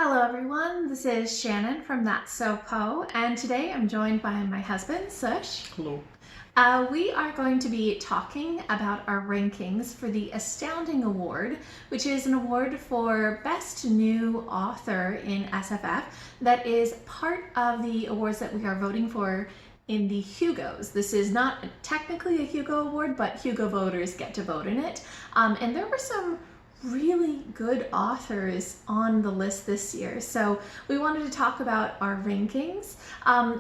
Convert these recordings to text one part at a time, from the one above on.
Hello everyone, this is Shannon from That's So Po, and today I'm joined by my husband, Sush. Hello. We are going to be talking about our rankings for the Astounding Award, which is an award for Best New Author in SFF that is part of the awards that we are voting for in the Hugos. This is not technically a Hugo Award, but Hugo voters get to vote in it. And there were some really good authors on the list this year. So we wanted to talk about our rankings.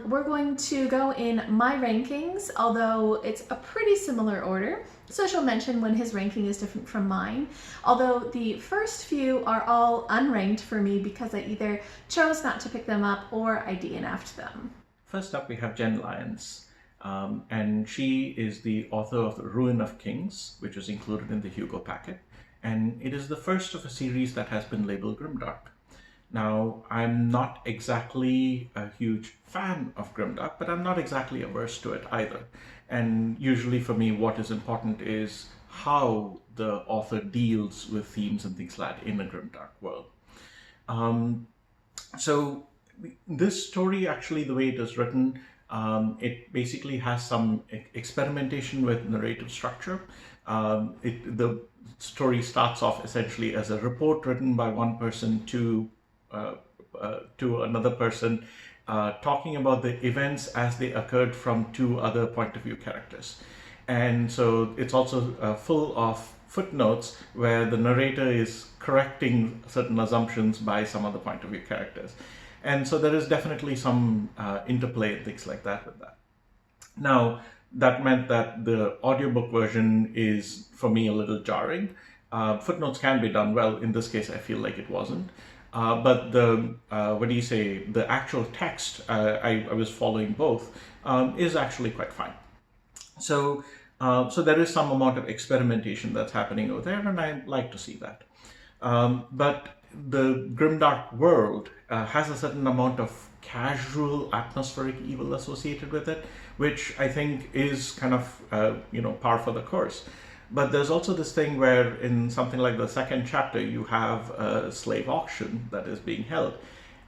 We're going to go in my rankings, although it's a pretty similar order. So she'll mention when his ranking is different from mine. Although the first few are all unranked for me because I either chose not to pick them up or I DNF'd them. First up, we have Jenn Lyons, and she is the author of The Ruin of Kings, which was included in the Hugo packet. And it is the first of a series that has been labeled grimdark. Now, I'm not exactly a huge fan of grimdark, but I'm not exactly averse to it either. And usually for me, what is important is how the author deals with themes and things like that in a grimdark world. So this story, actually, the way it is written, it basically has some experimentation with narrative structure. The story starts off essentially as a report written by one person to another person, talking about the events as they occurred from two other point of view characters. And so it's also full of footnotes where the narrator is correcting certain assumptions by some other point of view characters. And so there is definitely some interplay and things like that with that. Now, that meant that the audiobook version is, for me, a little jarring. Footnotes can be done well. In this case, I feel like it wasn't. But the, the actual text, I was following both, is actually quite fine. So there is some amount of experimentation that's happening over there, and I like to see that. But the grimdark world has a certain amount of casual atmospheric evil associated with it, which I think is kind of par for the course. But there's also this thing where in something like the second chapter you have a slave auction that is being held,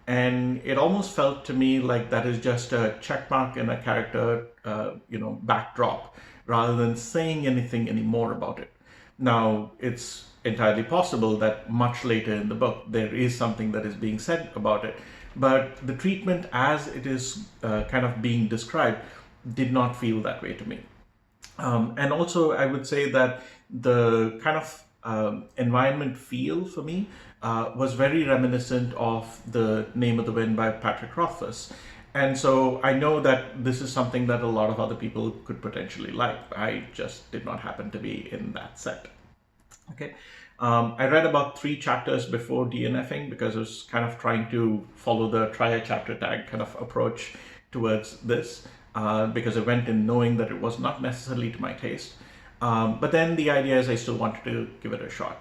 and it almost felt to me like that is just a checkmark in a character backdrop rather than saying anything anymore about it. Now, it's entirely possible that much later in the book there is something that is being said about it, but the treatment as it is kind of being described did not feel that way to me. And also, I would say that the kind of environment feel for me was very reminiscent of The Name of the Wind by Patrick Rothfuss. And so I know that this is something that a lot of other people could potentially like. I just did not happen to be in that set. Okay. I read about 3 chapters before DNFing because I was kind of trying to follow the try a chapter tag kind of approach towards this. Because I went in knowing that it was not necessarily to my taste. But then the idea is I still wanted to give it a shot.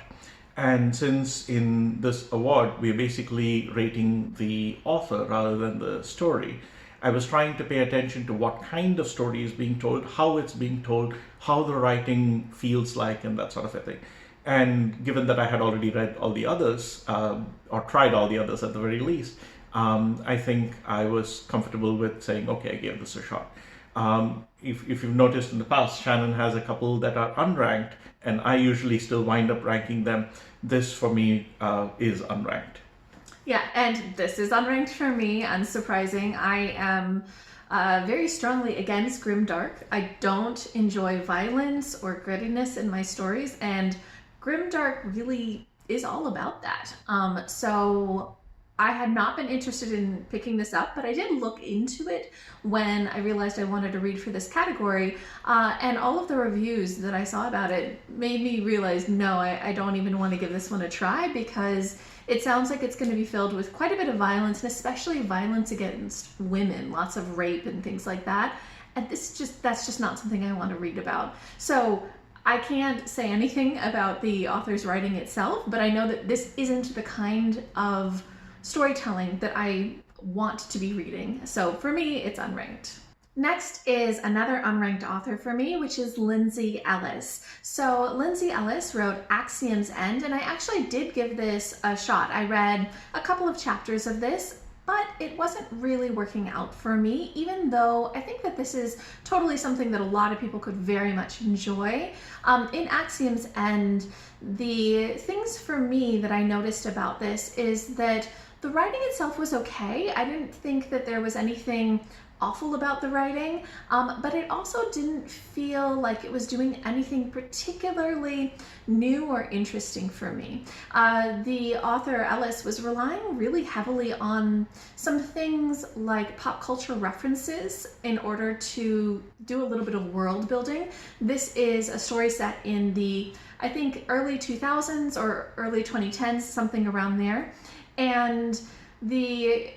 And since in this award, we're basically rating the author rather than the story, I was trying to pay attention to what kind of story is being told, how it's being told, how the writing feels like, and that sort of a thing. And given that I had already read all the others, or tried all the others at the very least, I think I was comfortable with saying, okay, I gave this a shot. If you've noticed in the past, Shannon has a couple that are unranked, and I usually still wind up ranking them. This, for me, is unranked. Yeah, and this is unranked for me, unsurprising. I am very strongly against grimdark. I don't enjoy violence or grittiness in my stories, and grimdark really is all about that. So I had not been interested in picking this up, but I did look into it when I realized I wanted to read for this category, and all of the reviews that I saw about it made me realize, no, I don't even want to give this one a try, because it sounds like it's going to be filled with quite a bit of violence, and especially violence against women, lots of rape and things like that, and that's just not something I want to read about. So I can't say anything about the author's writing itself, but I know that this isn't the kind of storytelling that I want to be reading. So for me, it's unranked. Next is another unranked author for me, which is Lindsay Ellis. So Lindsay Ellis wrote Axios End, and I actually did give this a shot. I read a couple of chapters of this, but it wasn't really working out for me, even though I think that this is totally something that a lot of people could very much enjoy. In Axios End, the things for me that I noticed about this is that the writing itself was okay. I didn't think that there was anything awful about the writing, but it also didn't feel like it was doing anything particularly new or interesting for me. The author Ellis was relying really heavily on some things like pop culture references in order to do a little bit of world building. This is a story set in the, I think, early 2000s or early 2010s, something around there. And the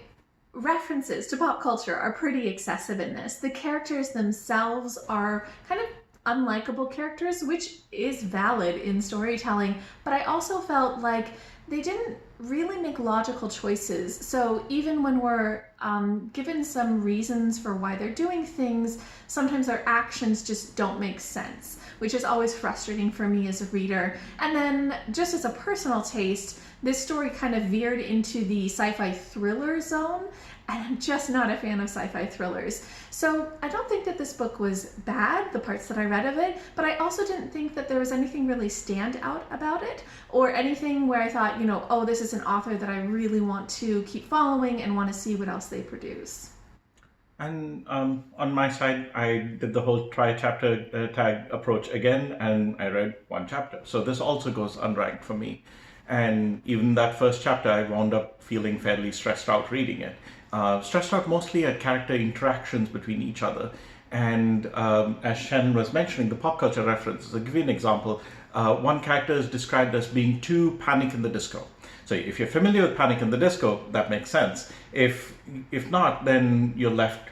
references to pop culture are pretty excessive in this. The characters themselves are kind of unlikable characters, which is valid in storytelling, but I also felt like they didn't really make logical choices. So even when we're given some reasons for why they're doing things, sometimes their actions just don't make sense, which is always frustrating for me as a reader. And then just as a personal taste, this story kind of veered into the sci-fi thriller zone, and I'm just not a fan of sci-fi thrillers. So I don't think that this book was bad, the parts that I read of it, but I also didn't think that there was anything really stand out about it, or anything where I thought, you know, oh, this is an author that I really want to keep following and want to see what else they produce. And on my side, I did the whole try chapter tag approach again, and I read one chapter. So this also goes unranked for me. And even that first chapter, I wound up feeling fairly stressed out reading it. Stressed out mostly at character interactions between each other. And as Jenn was mentioning, the pop culture references. I'll give you an example. One character is described as being too Panic in the Disco. So if you're familiar with Panic in the Disco, that makes sense. If not, then you're left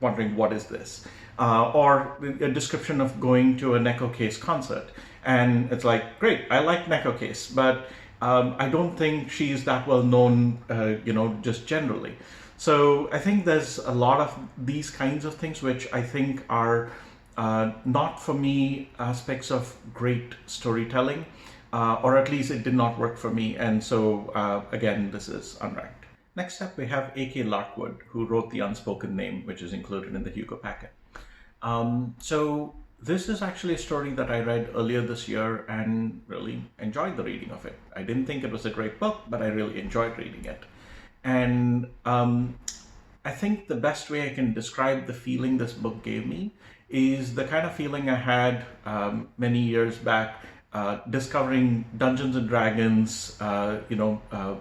wondering, what is this? Or a description of going to a Neko Case concert. And it's like, great, I like Neko Case, but I don't think she's that well known, just generally. So I think there's a lot of these kinds of things which I think are not, for me, aspects of great storytelling, or at least it did not work for me. And so, again, this is unranked. Next up, we have A.K. Larkwood, who wrote The Unspoken Name, which is included in the Hugo packet. So this is actually a story that I read earlier this year and really enjoyed the reading of it. I didn't think it was a great book, but I really enjoyed reading it. And I think the best way I can describe the feeling this book gave me is the kind of feeling I had many years back discovering Dungeons and Dragons,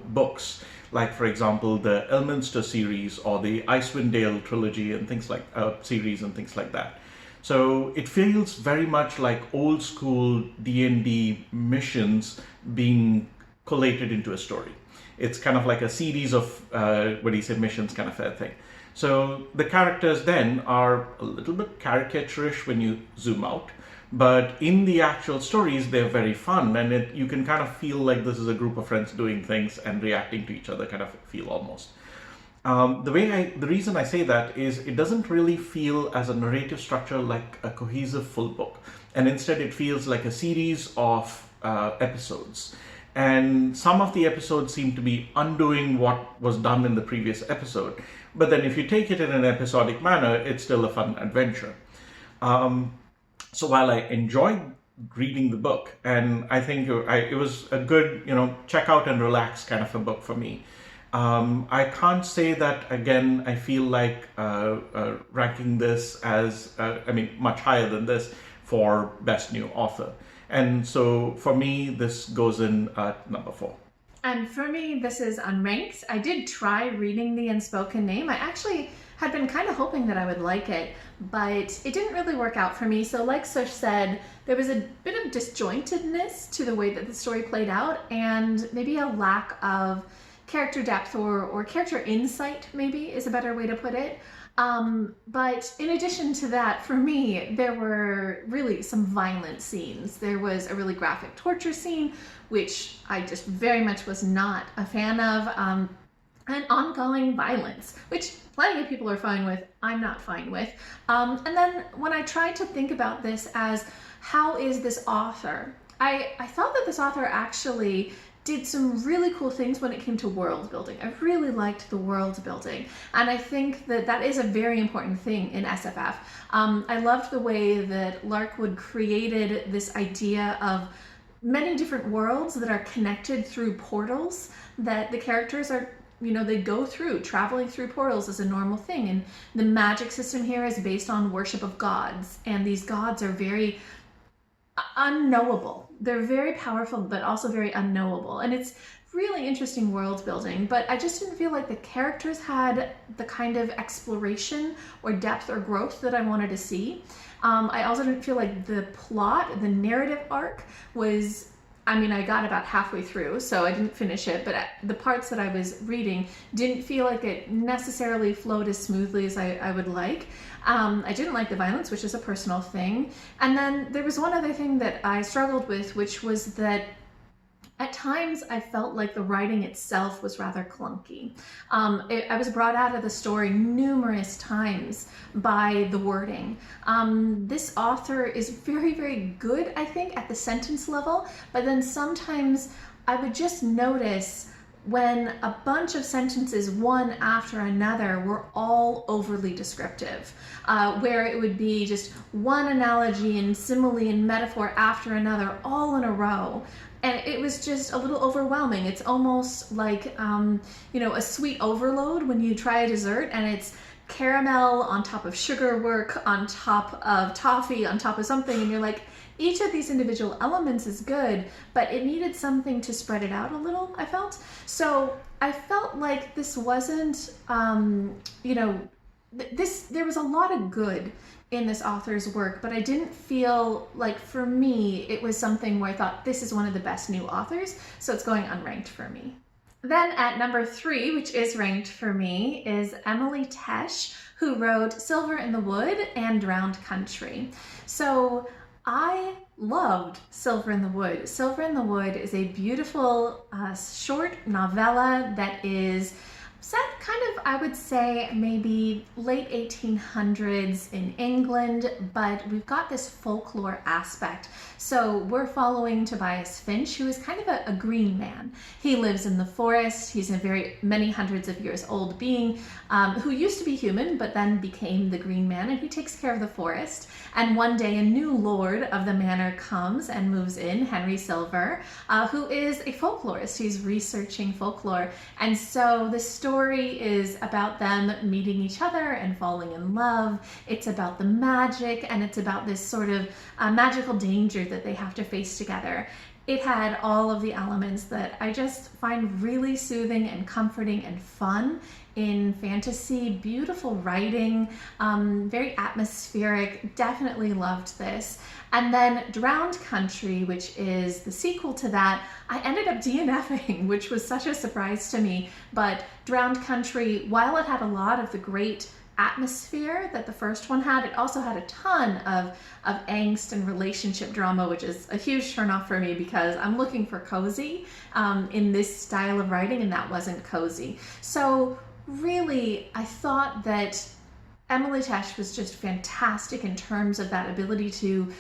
books, like, for example, the Elminster series or the Icewind Dale trilogy and things like series and things like that. So it feels very much like old school D&D missions being collated into a story. It's kind of like a series of missions kind of a thing. So the characters then are a little bit caricaturish when you zoom out, but in the actual stories, they're very fun, and you can kind of feel like this is a group of friends doing things and reacting to each other, kind of feel almost. The reason I say that is it doesn't really feel as a narrative structure like a cohesive full book, and instead it feels like a series of episodes. And some of the episodes seem to be undoing what was done in the previous episode. But then if you take it in an episodic manner, it's still a fun adventure. So while I enjoyed reading the book, and I think it was a good, check out and relax kind of a book for me, I can't say that, again, I feel like ranking this as, much higher than this for Best New Author. And so for me, this goes in at number 4. And for me, this is unranked. I did try reading The Unspoken Name. I actually had been kind of hoping that I would like it, but it didn't really work out for me. So like Sush said, there was a bit of disjointedness to the way that the story played out, and maybe a lack of character depth or character insight, maybe is a better way to put it. But in addition to that, for me, there were really some violent scenes. There was a really graphic torture scene, which I just very much was not a fan of. and ongoing violence, which plenty of people are fine with. I'm not fine with. And then when I tried to think about this as how is this author, I thought that this author actually did some really cool things when it came to world building. I really liked the world building, and I think that that is a very important thing in SFF. I loved the way that Larkwood created this idea of many different worlds that are connected through portals that the characters are, they go through. Traveling through portals is a normal thing, and the magic system here is based on worship of gods, and these gods are very unknowable. They're very powerful, but also very unknowable, and it's really interesting world building, but I just didn't feel like the characters had the kind of exploration or depth or growth that I wanted to see. I also didn't feel like the plot, the narrative arc was, I got about halfway through, so I didn't finish it, but the parts that I was reading didn't feel like it necessarily flowed as smoothly as I would like. I didn't like the violence, which is a personal thing. And then there was one other thing that I struggled with, which was that at times I felt like the writing itself was rather clunky. I was brought out of the story numerous times by the wording. This author is very, very good, I think, at the sentence level, but then sometimes I would just notice when a bunch of sentences, one after another, were all overly descriptive, where it would be just one analogy and simile and metaphor after another, all in a row. And it was just a little overwhelming. It's almost like, a sweet overload when you try a dessert and it's caramel on top of sugar work, on top of toffee, on top of something, and you're like, each of these individual elements is good, but it needed something to spread it out a little, I felt. So I felt like this wasn't, there was a lot of good in this author's work, but I didn't feel like, for me, it was something where I thought this is one of the best new authors, so it's going unranked for me. Then at number 3, which is ranked for me, is Emily Tesh, who wrote Silver in the Wood and Drowned Country. So I loved Silver in the Wood. Silver in the Wood is a beautiful short novella that is set kind of, I would say, maybe late 1800s in England, but we've got this folklore aspect. So we're following Tobias Finch, who is kind of a green man. He lives in the forest. He's a many hundreds of years old being who used to be human, but then became the green man, and he takes care of the forest. And one day a new lord of the manor comes and moves in, Henry Silver, who is a folklorist. He's researching folklore. And so the story is about them meeting each other and falling in love. It's about the magic, and it's about this sort of magical danger that they have to face together. It had all of the elements that I just find really soothing and comforting and fun in fantasy. Beautiful writing, very atmospheric. Definitely loved this. And then Drowned Country, which is the sequel to that, I ended up DNFing, which was such a surprise to me. But Drowned Country, while it had a lot of the great atmosphere that the first one had, it also had a ton of angst and relationship drama, which is a huge turnoff for me because I'm looking for cozy in this style of writing, and that wasn't cozy. So really, I thought that Emily Tesh was just fantastic in terms of that ability to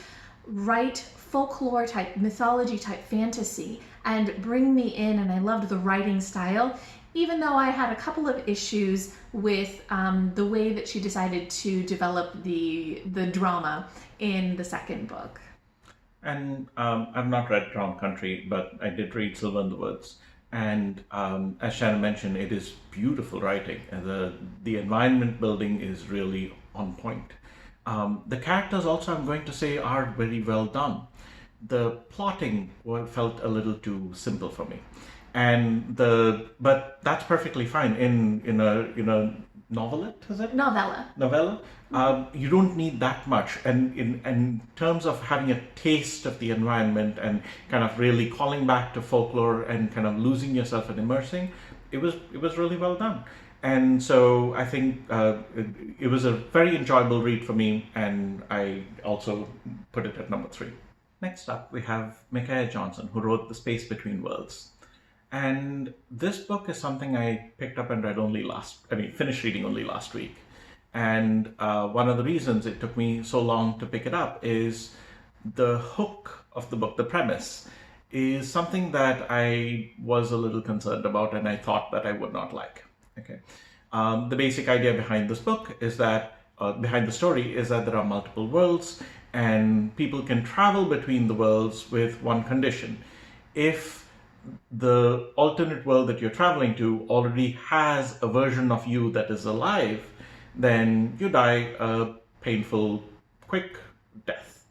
write folklore type, mythology type fantasy and bring me in, and I loved the writing style, even though I had a couple of issues with the way that she decided to develop the drama in the second book. And I've not read Drowned Country, but I did read Silver in the Woods. And as Shannon mentioned, it is beautiful writing. And the environment building is really on point. The characters also, I'm going to say, are very well done. The plotting felt a little too simple for me. But that's perfectly fine in a novelette, is it? Novella. You don't need that much, and in terms of having a taste of the environment and kind of really calling back to folklore and kind of losing yourself and immersing, it was really well done. And so I think it was a very enjoyable read for me, and I also put it at number 3. Next up, we have Micaiah Johnson, who wrote The Space Between Worlds. And this book is something I picked up and finished reading only last week. And one of the reasons it took me so long to pick it up is the hook of the book, the premise, is something that I was a little concerned about and I thought that I would not like. Okay. The basic idea behind this book is that, behind the story, is that there are multiple worlds and people can travel between the worlds with one condition. If the alternate world that you're traveling to already has a version of you that is alive, then you die a painful, quick death.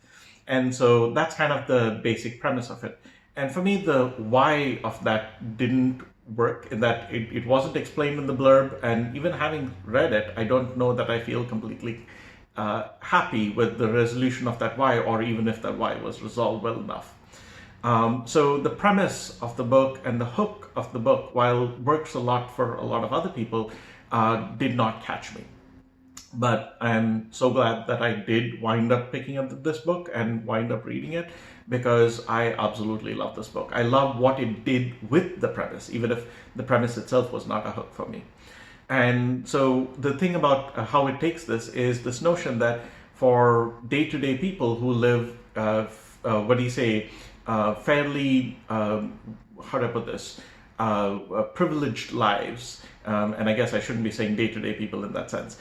And so that's kind of the basic premise of it. And for me, the why of that didn't work in that it wasn't explained in the blurb. And even having read it, I don't know that I feel completely happy with the resolution of that why, or even if that why was resolved well enough. So the premise of the book and the hook of the book, while works a lot for a lot of other people, did not catch me. But I'm so glad that I did wind up picking up this book and wind up reading it, because I absolutely love this book. I love what it did with the premise, even if the premise itself was not a hook for me. And so the thing about how it takes this is this notion that for day-to-day people who live, fairly, how do I put this, privileged lives, and I guess I shouldn't be saying day-to-day people in that sense,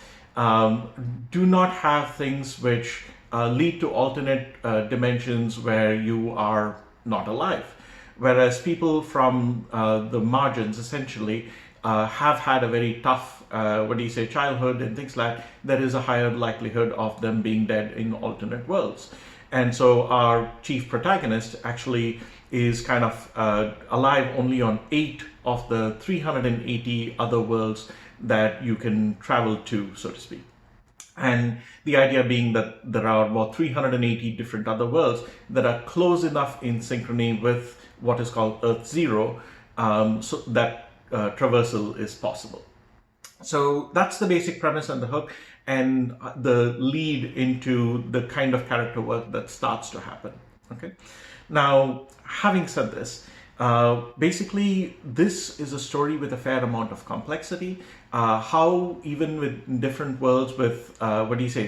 do not have things which lead to alternate dimensions where you are not alive. Whereas people from the margins essentially have had a very tough, childhood and things like that, there is a higher likelihood of them being dead in alternate worlds. And so our chief protagonist actually is kind of alive only on 8 of the 380 other worlds that you can travel to, so to speak. And the idea being that there are about 380 different other worlds that are close enough in synchrony with what is called Earth Zero, so that traversal is possible. So that's the basic premise and the hook, and the lead into the kind of character work that starts to happen. Okay. Now, having said this, basically, this is a story with a fair amount of complexity. How even with different worlds with,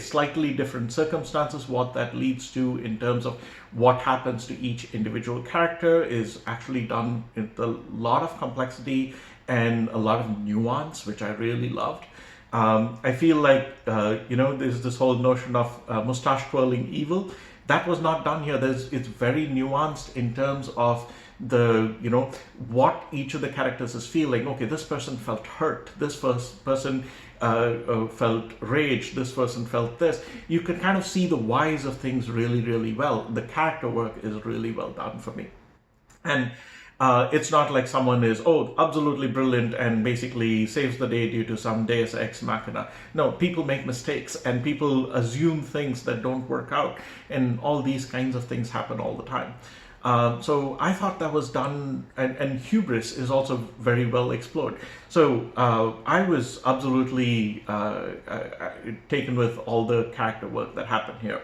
slightly different circumstances, what that leads to in terms of what happens to each individual character is actually done with a lot of complexity and a lot of nuance, which I really loved. I feel like, there's this whole notion of mustache twirling evil. That was not done here. It's very nuanced in terms of what each of the characters is feeling. Okay, this person felt hurt. This person felt rage. This person felt this. You can kind of see the whys of things really, really well. The character work is really well done for me. And it's not like someone is, absolutely brilliant and basically saves the day due to some deus ex machina. No, people make mistakes and people assume things that don't work out, and all these kinds of things happen all the time. So I thought that was done, and hubris is also very well explored. So I was absolutely taken with all the character work that happened here.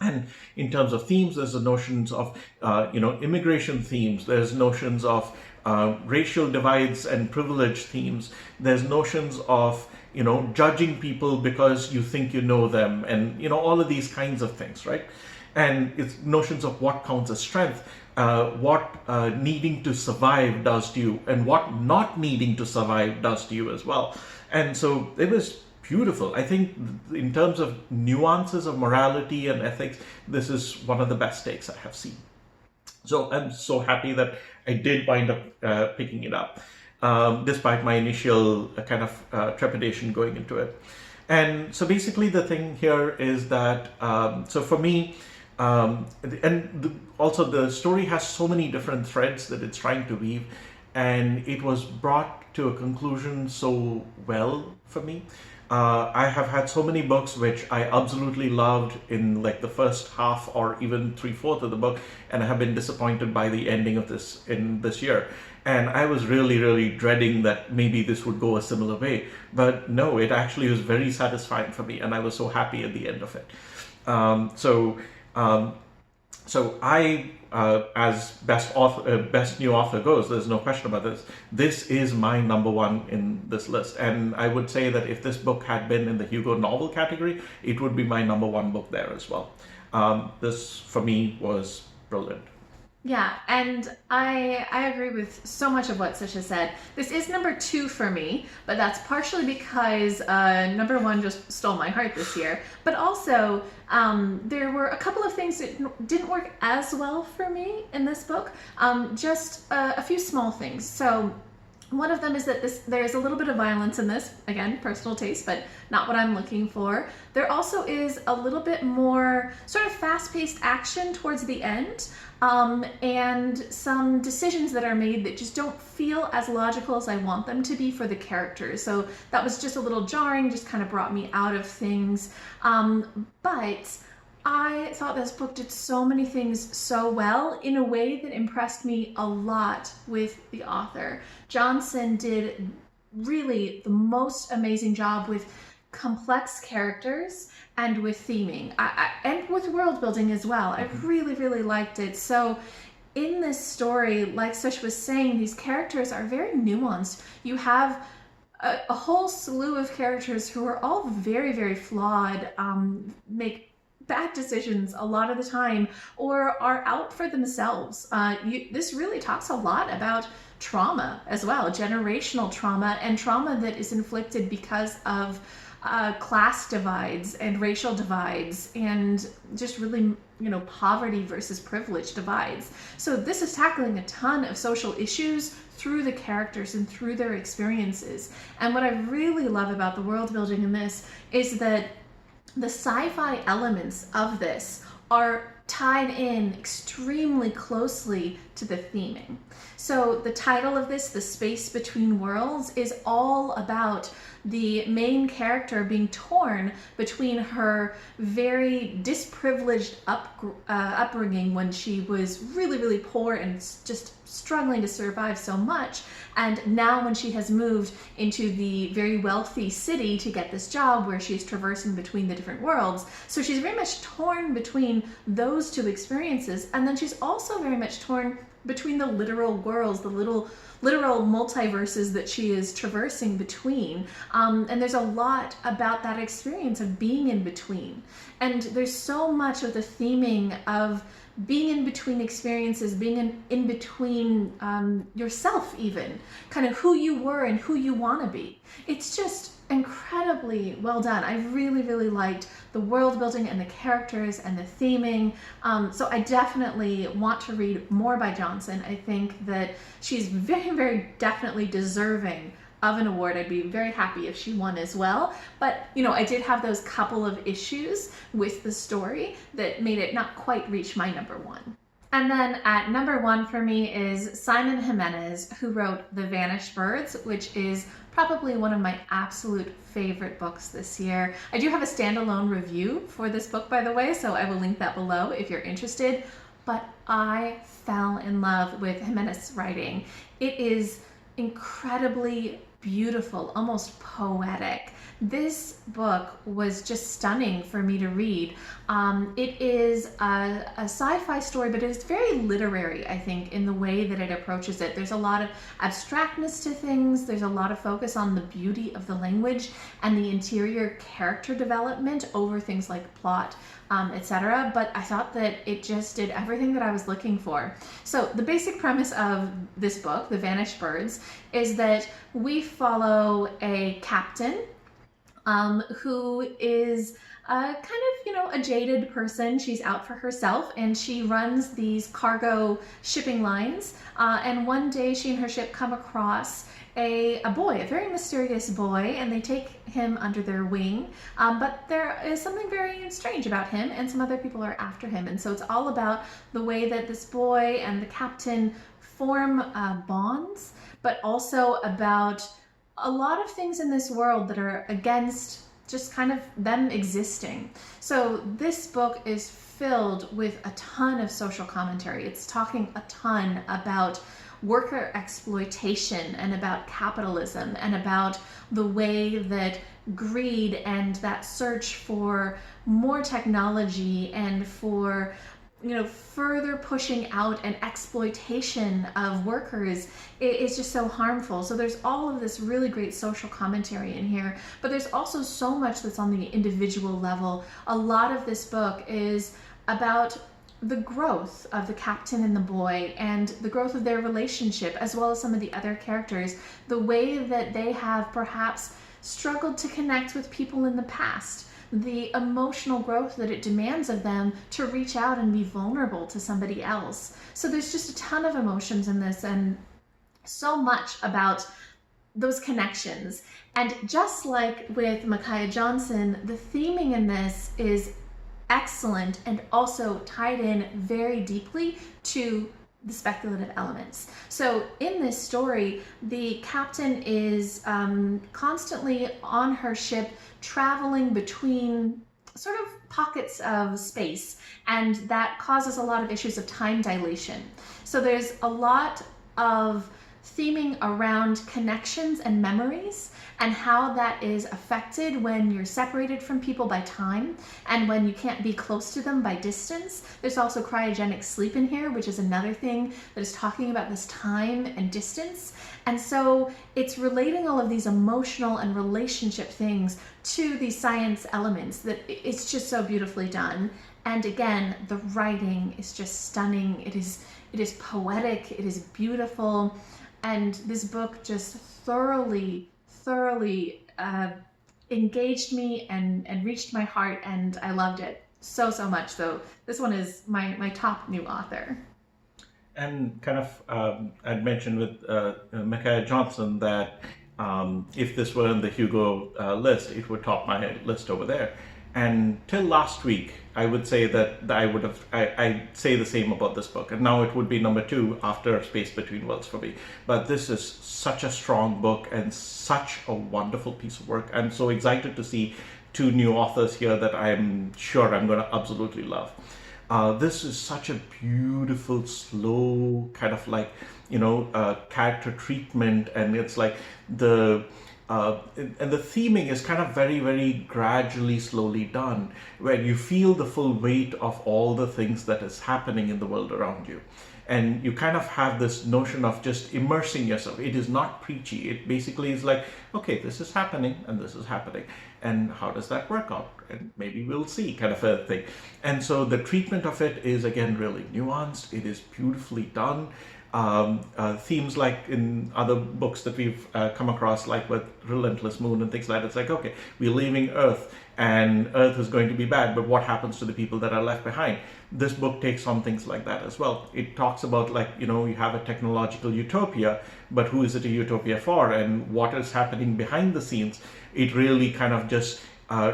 And in terms of themes, there's the notions of, immigration themes. There's notions of racial divides and privilege themes. There's notions of, judging people because you think you know them, and, all of these kinds of things, right? And it's notions of what counts as strength, what needing to survive does to you, and what not needing to survive does to you as well. And so it was beautiful. I think in terms of nuances of morality and ethics, this is one of the best takes I have seen. So I'm so happy that I did wind up picking it up, despite my initial kind of trepidation going into it. And so basically the thing here is that, so for me, also the story has so many different threads that it's trying to weave, and it was brought to a conclusion so well for me. I have had so many books which I absolutely loved in like the first half or even 3/4 of the book, and I have been disappointed by the ending of this in this year. And I was really, really dreading that maybe this would go a similar way. But no, it actually was very satisfying for me, and I was so happy at the end of it. So I as best new author goes, there's no question about this. This is my number one in this list, and I would say that if this book had been in the Hugo novel category, it would be my number one book there as well. This for me was brilliant. Yeah, and I agree with so much of what Sush has said. This is number 2 for me, but that's partially because number 1 just stole my heart this year. But also, there were a couple of things that didn't work as well for me in this book. Just a few small things. So one of them is that there's a little bit of violence in this. Again, personal taste, but not what I'm looking for. There also is a little bit more sort of fast-paced action towards the end, and some decisions that are made that just don't feel as logical as I want them to be for the characters. So that was just a little jarring, just kind of brought me out of things. But I thought this book did so many things so well in a way that impressed me a lot with the author. Johnson did really the most amazing job with complex characters and with theming, and with world building as well. I really, really liked it. So in this story, like Sush was saying, these characters are very nuanced. You have a whole slew of characters who are all very, very flawed, make bad decisions a lot of the time, or are out for themselves. This really talks a lot about trauma as well, generational trauma, and trauma that is inflicted because of class divides and racial divides, and just really, poverty versus privilege divides. So this is tackling a ton of social issues through the characters and through their experiences. And what I really love about the world building in this is that the sci-fi elements of this are tied in extremely closely to the theming. So the title of this, The Space Between Worlds, is all about the main character being torn between her very disprivileged upbringing when she was really, really poor and just struggling to survive so much, and now when she has moved into the very wealthy city to get this job where she's traversing between the different worlds. So she's very much torn between those two experiences, and then she's also very much torn between the literal worlds, the literal multiverses that she is traversing between. And there's a lot about that experience of being in between. And there's so much of the theming of being in between experiences, being in between yourself even, kind of who you were and who you want to be. It's just incredibly well done. I really, really liked the world building and the characters and the theming. So I definitely want to read more by Johnson. I think that she's very, very definitely deserving of an award. I'd be very happy if she won as well. But, I did have those couple of issues with the story that made it not quite reach my number 1. And then at number 1 for me is Simon Jimenez, who wrote The Vanished Birds, which is probably one of my absolute favorite books this year. I do have a standalone review for this book, by the way, so I will link that below if you're interested. But I fell in love with Jimenez's writing. It is incredibly beautiful, almost poetic. This book was just stunning for me to read. It is a sci-fi story, but it's very literary, I think, in the way that it approaches it. There's a lot of abstractness to things. There's a lot of focus on the beauty of the language and the interior character development over things like plot, etc. But I thought that it just did everything that I was looking for. So the basic premise of this book, The Vanished Birds, is that we follow a captain who is kind of, a jaded person. She's out for herself, and she runs these cargo shipping lines. And one day she and her ship come across a boy, a very mysterious boy, and they take him under their wing. But there is something very strange about him, and some other people are after him. And so it's all about the way that this boy and the captain form bonds, but also about a lot of things in this world that are against just kind of them existing. So this book is filled with a ton of social commentary. It's talking a ton about worker exploitation and about capitalism and about the way that greed and that search for more technology and for further pushing out and exploitation of workers is just so harmful. So there's all of this really great social commentary in here, but there's also so much that's on the individual level. A lot of this book is about the growth of the captain and the boy and the growth of their relationship, as well as some of the other characters, the way that they have perhaps struggled to connect with people in the past, the emotional growth that it demands of them to reach out and be vulnerable to somebody else. So there's just a ton of emotions in this and so much about those connections. And just like with Micaiah Johnson, the theming in this is excellent and also tied in very deeply to the speculative elements. So in this story, the captain is constantly on her ship, traveling between sort of pockets of space, and that causes a lot of issues of time dilation. So there's a lot of theming around connections and memories and how that is affected when you're separated from people by time and when you can't be close to them by distance. There's also cryogenic sleep in here, which is another thing that is talking about this time and distance. And so it's relating all of these emotional and relationship things to these science elements that it's just so beautifully done. And again, the writing is just stunning. It is poetic, it is beautiful. And this book just thoroughly engaged me and reached my heart, and I loved it so much. So this one is my top new author. And kind of, I'd mentioned with Micaiah Johnson that if this were in the Hugo list, it would top my list over there. And till last week, I would say that I'd say the same about this book. And now it would be number 2 after Space Between Worlds for me. But this is such a strong book and such a wonderful piece of work. I'm so excited to see 2 new authors here that I'm sure I'm going to absolutely love. This is such a beautiful, slow kind of like, character treatment, and it's like and the theming is kind of very gradually, slowly done, where you feel the full weight of all the things that is happening in the world around you. And you kind of have this notion of just immersing yourself. It is not preachy. It basically is like, okay, this is happening and this is happening. And how does that work out? And maybe we'll see, kind of a thing. And so the treatment of it is, again, really nuanced. It is beautifully done. Themes like in other books that we've come across, like with Relentless Moon and things like that, it's like, okay, we're leaving Earth and Earth is going to be bad, but what happens to the people that are left behind? This book takes on things like that as well. It talks about, like, you have a technological utopia, but who is it a utopia for, and what is happening behind the scenes? It really kind of just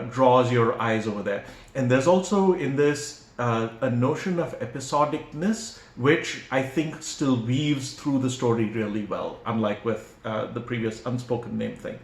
draws your eyes over there. And there's also in this a notion of episodicness, which I think still weaves through the story really well, unlike with the previous Unspoken Name thing.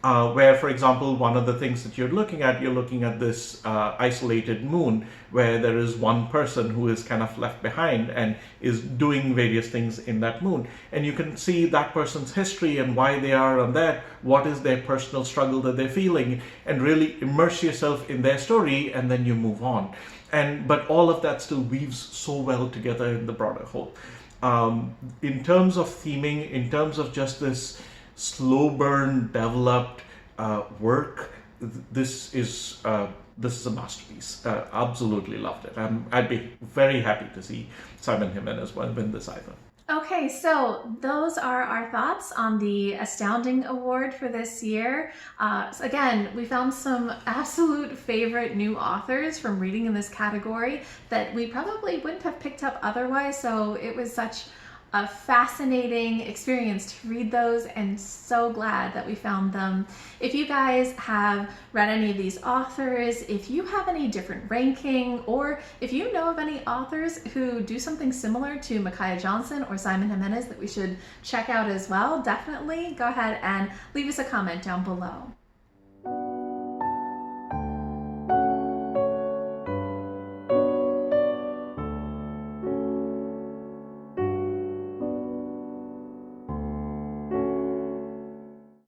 Where, for example, one of the things that you're looking at this isolated moon where there is one person who is kind of left behind and is doing various things in that moon. And you can see that person's history and why they are on that, what is their personal struggle that they're feeling, and really immerse yourself in their story, and then you move on. But all of that still weaves so well together in the broader whole. In terms of theming, in terms of just this slow burn, developed work, this is a masterpiece. Absolutely loved it. I'd be very happy to see Simon Jimenez win this either. Okay, so those are our thoughts on the Astounding Award for this year. So again, we found some absolute favorite new authors from reading in this category that we probably wouldn't have picked up otherwise, so it was such a fascinating experience to read those, and so glad that we found them. If you guys have read any of these authors, if you have any different ranking, or if you know of any authors who do something similar to Micaiah Johnson or Simon Jimenez that we should check out as well, definitely go ahead and leave us a comment down below.